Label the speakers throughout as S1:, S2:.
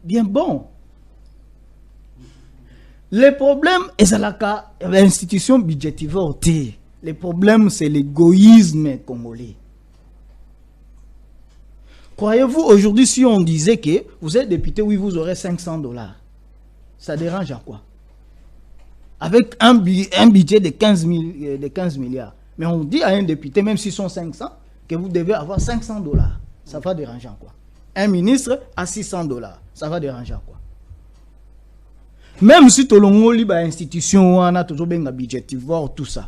S1: bien bon. Les problèmes, et c'est l'institution budgétivore. Les problèmes, c'est l'égoïsme congolais. Croyez-vous aujourd'hui, si on disait que vous êtes député, oui, vous aurez $500, ça dérange à quoi? Avec un budget de 15 milliards. Mais on dit à un député, même s'ils sont 500, que vous devez avoir $500. Ça va déranger à quoi? Un ministre à $600, ça va déranger à quoi? Même si tout le monde libre institution, on a toujours bien budgétivore, tout ça.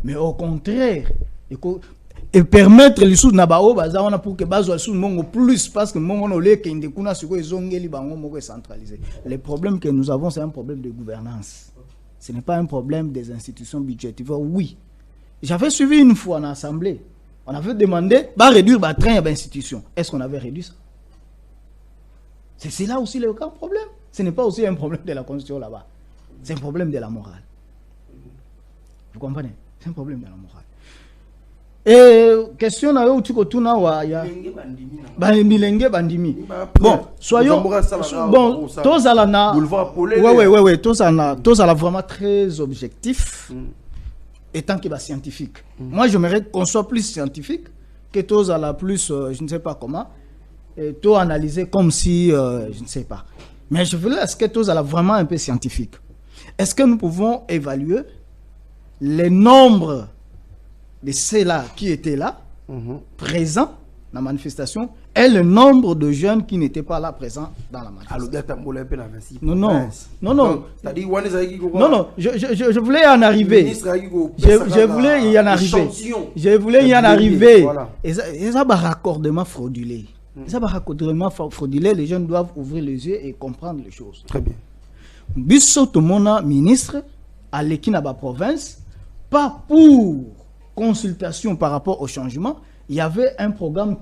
S1: Mais au contraire, et permettre les sous nabao baza on a pour que bazo sous mongo plus parce que mongo no le kende kuna siko ezongeli bango moko centralisé. Le problème que nous avons, c'est un problème de gouvernance. Ce n'est pas un problème des institutions budgétivores. Oui, j'avais suivi une fois en assemblée, on avait demandé de réduire le train d'institution. Est-ce qu'on avait réduit ça? C'est là aussi le grand problème. Ce n'est pas aussi un problème de la constitution là-bas. C'est un problème de la morale. Vous comprenez? C'est un problème de la morale. Et question na yo tuko tuna wa ya milenge bandimi. Bon, soyons bon, tous à la ouais, tous à la vraiment très objectif étant que scientifique. Moi j'aimerais qu'on soit plus scientifique que tous à la plus je ne sais pas comment et tout analyser comme si je ne sais pas. Mais je voulais est-ce que tous à la vraiment un peu scientifique. Est-ce que nous pouvons évaluer les nombres de ceux-là qui étaient là, présents dans la manifestation, et le nombre de jeunes qui n'étaient pas là présents dans la manifestation? Non, je voulais y en arriver. Je voulais y en arriver. Et ça va raccordement fraudulé. Les jeunes doivent ouvrir les yeux et comprendre les choses.
S2: Très bien.
S1: Bisso tout le monde ministre à l'Ekinaba province, pas pour consultation par rapport au changement, il y avait un programme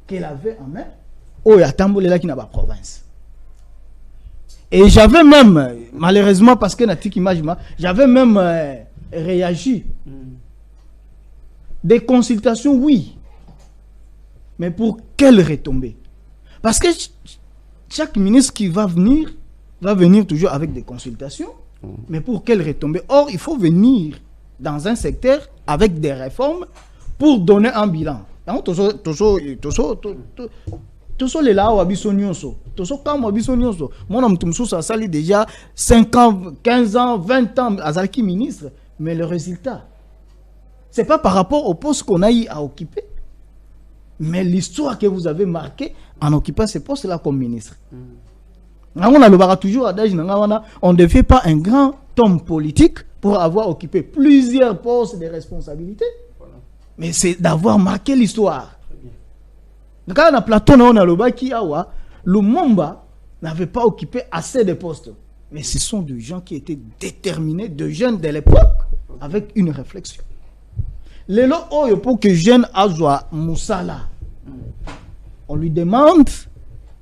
S1: qu'elle avait en main au Yatamboule là qui n'a pas province. Et j'avais même, malheureusement parce que j'avais même réagi. Des consultations, oui. Mais pour quelle retombée? Parce que chaque ministre qui va venir toujours avec des consultations. Mais pour quelle retombée? Or, il faut venir dans un secteur avec des réformes pour donner un bilan. Les là où ça sali déjà 5 ans, 15 ans, 20 ans à qui ministre, mais le résultat, c'est pas par rapport au poste qu'on a eu à occuper, mais l'histoire que vous avez marquée en occupant ce poste-là comme ministre. On a le toujours on ne devait pas un grand homme politique pour avoir occupé plusieurs postes de responsabilité. Voilà. Mais c'est d'avoir marqué l'histoire. Quand on a Platon, on a le Baki Awa, Lumumba n'avait pas occupé assez de postes. Mais ce sont des gens qui étaient déterminés, de jeunes de l'époque, avec une réflexion. Les lots, pour que jeune Azwa Moussala, on lui demande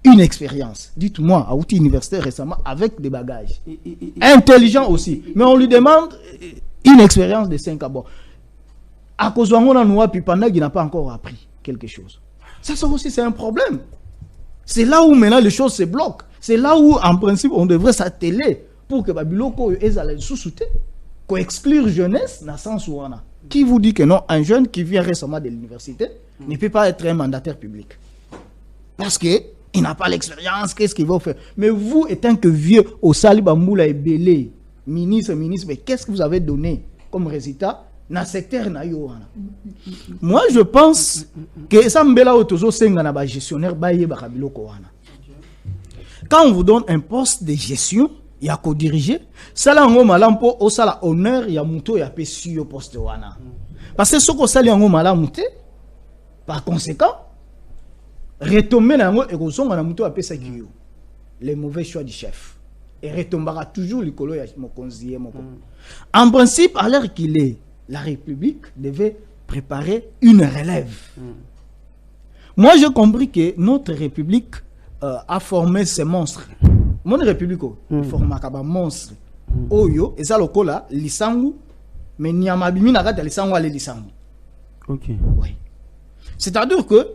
S1: une expérience. Dites-moi, à outil universitaire récemment, avec des bagages. Intelligent aussi. Mais on lui demande une expérience de 5 ans. À cause de Noua Pipana, il n'a pas encore appris quelque chose. Ça aussi, c'est un problème. C'est là où maintenant les choses se bloquent. C'est là où, en principe, on devrait s'atteler pour que Babiloko ait la sous-souté, qu'on exclure jeunesse dans le sens où on a. Qui vous dit que non, un jeune qui vient récemment de l'université ne peut pas être un mandataire public? Parce que il n'a pas l'expérience, qu'est-ce qu'il va faire? Mais vous, étant que vieux, au Saliba Moula et Belé, ministre, mais qu'est-ce que vous avez donné comme résultat dans le secteur? Moi, je pense que ça me bela autozo senga gestionnaire baye bakabilo kowana. Quand on vous donne un poste de gestion, il y a qu'au diriger, ça là on malampo au sala honneur, il y a muto ya pesu au poste wana. Parce que ce qu'on sali en malamuté, par conséquent, retomber dans les mauvais choix du chef et retombera toujours le colo ya mokonzi. En principe, à l'heure qu'il est, la République devait préparer une relève. Moi, j'ai compris que notre République a formé ces monstres. Mon République a formé un monstre. Oyo, et ça le cola, lisangu, mais nyamabimi n'a pas de lisangu à lisangu.
S2: Ok.
S1: Oui. C'est-à-dire que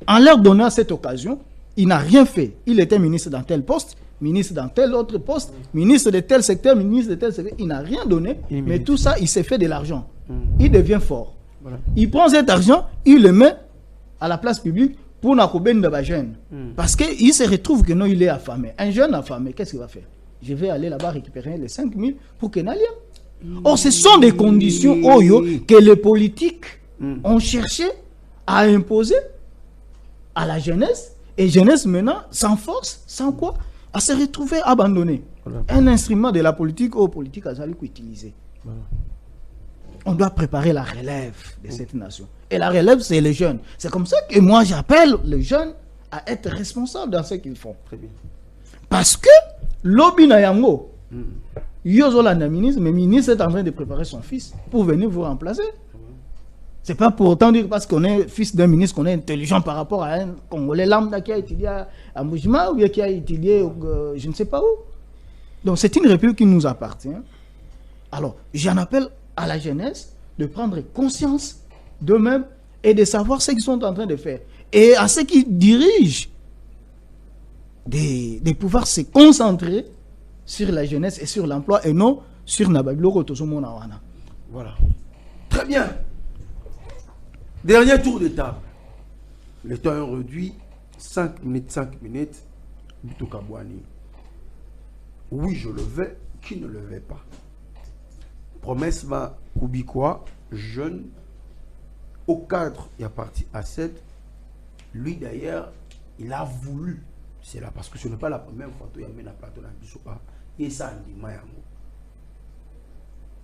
S1: en leur donnant cette occasion, il n'a rien fait. Il était ministre dans tel poste, ministre dans tel autre poste, ministre de tel secteur, ministre de tel secteur. Il n'a rien donné, mais tout ça, il s'est fait de l'argent. Il devient fort. Voilà. Il prend cet argent, il le met à la place publique pour n'accober de jeunes. Parce qu'il se retrouve que non, il est affamé. Un jeune affamé, qu'est-ce qu'il va faire? Je vais aller là-bas récupérer les 5 000 pour qu'il n'aille rien. Or, ce sont des conditions que les politiques ont cherché à imposer à la jeunesse. Et jeunesse maintenant, sans force, sans quoi, à se retrouver abandonné. Voilà. Un instrument de la politique aux politiques à utiliser. Voilà. On doit préparer la relève de cette nation. Et la relève, c'est les jeunes. C'est comme ça que moi, j'appelle les jeunes à être responsables dans ce qu'ils font. Très bien. Parce que l'Obi Nayango, Yozola ministre, mais ministre est en train de préparer son fils pour venir vous remplacer. C'est pas pour autant dire parce qu'on est fils d'un ministre qu'on est intelligent par rapport à un Congolais lambda qui a étudié à Moujima ou qui a étudié je ne sais pas où. Donc c'est une république qui nous appartient. Alors j'en appelle à la jeunesse de prendre conscience d'eux-mêmes et de savoir ce qu'ils sont en train de faire. Et à ceux qui dirigent de pouvoir se concentrer sur la jeunesse et sur l'emploi et non sur Nababilo Tosomonawana.
S2: Voilà. Très bien. Dernier tour de table. Le temps est réduit. 5 minutes. Bitokabouani. Oui, je le vais. Qui ne le veut pas? Promesse va Koubikwa, jeune. Au cadre, il y a parti à 7. Lui d'ailleurs, il a voulu. C'est là parce que ce n'est pas la première fois qu'il y a mis la plateau dans le Bissopa. Et ça, il dit Mayango.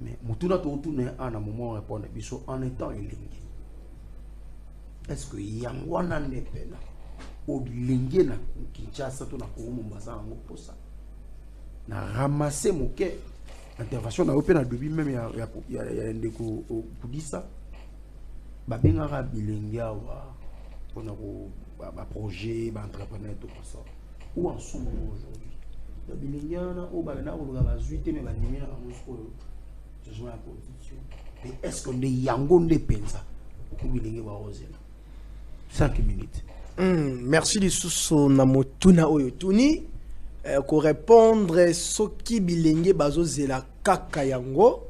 S2: Mais Moutouna Tourtoune a un moment répondre à Bisso en étant élingué. Est-ce que Yangwana n'est pas là? Au lingué na Kinshasa, to na Kourou Mbaza en Moposa. Na ramassé mon quai. Intervention na open à début même il y a un déco au Koudissa. Babengara bilingia wa pour un projet, un entrepreneur tout ça. Où en sommes nous aujourd'hui? Le bilingia na au balena au logaba zuité mais banimé na Moscou. Je joue la constitution. Mais est-ce qu'on est yango ne pensa? Pour bilingia wa oser. 5 minutes.
S3: Merci de sous namotuna oyotuni ko répondre soki bilenge bazo zela kaka yango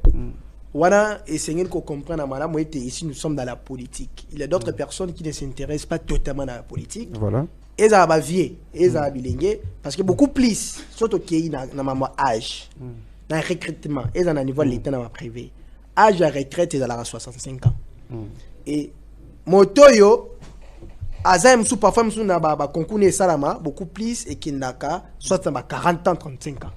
S3: wana essayer de comprendre madame ici nous sommes dans la politique. Il y a d'autres personnes qui ne s'intéressent pas totalement à la politique. Voilà. Et ça va vieux, et ça va bilenge parce que beaucoup plus surtout qui na maman âge. Dans recrutement, et ça na niveau de l'état dans privé. Âge de retraite est à 65 ans. Et motoyo Azam sous parfois nous na ba concours salama beaucoup plus et kinaka soit dans 40 ans 35 ans.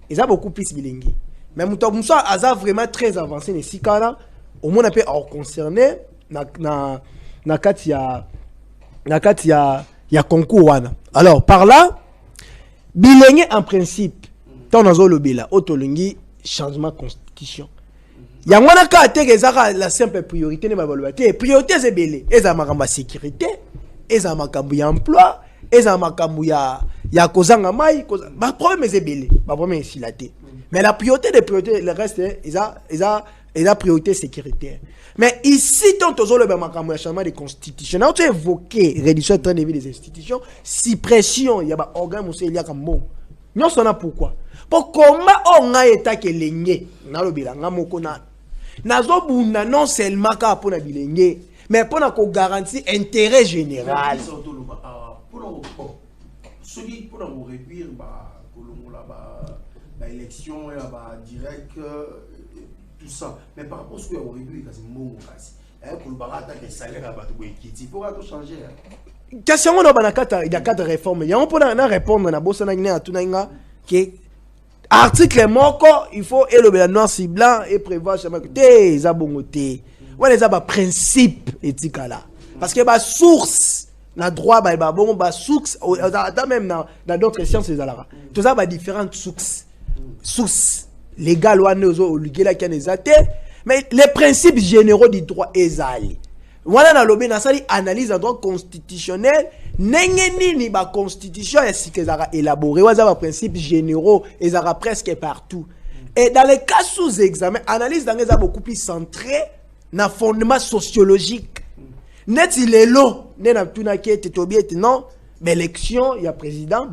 S3: Et ça beaucoup plus bilingue. Mais muto musa aza vraiment très avancé ne sikana au moins on peut concerné na kati ya concours wana. Alors par là bilingue en principe tant nazo lobela autolingi changement constitution. Yangwana ka tegezaka la simple priorité ne babalobate priorité c'est belé eza makamba sécurité eza makambu ya emploi eza makambu ya kozanga mai ba problème c'est belé ba problème silaté mais la priorité des priorités le reste eza priorité sécuritaire mais ici tant tozolo ba makambu ya changement de constitution on a évoqué réduction train de vie des institutions suppression ya ba organe monsieur Elia Kambo nous sonna pourquoi pour comment on a état que lenye na lobela ngamoko na nazo bunda non seulement ka pour na bilenge mais pour na ko garantir intérêt général
S2: celui pour na réduire ba kolongola ba élection et ba direct tout ça mais par rapport à ce que on réduire kasi mbongo kasi pour le barata que salaire ba to ekiti pour to changer
S3: question on ba na kata il y a quatre réformes il y a on pour na répondre na bossa na ngina tunanga que article moko il faut élever noir sur blanc et prévoir chaque côté za bongoté voilà ça ba principe éthique là parce que ba source na droit ba bon ba source même dans d'autres sciences les alara tout ça ba différentes sources légales ou ozo lugela qui les athées mais les principes généraux du droit ezali voilà na lobby na sali analyse en droit constitutionnel nini ba constitution est-ce que ça élaboré ou ça ba principes généraux et ça presque partout et dans les cas sous examen analyse dans ça beaucoup plus centré na fondement sociologique net il est long na tuna qui était tobiet non l'élection il y a président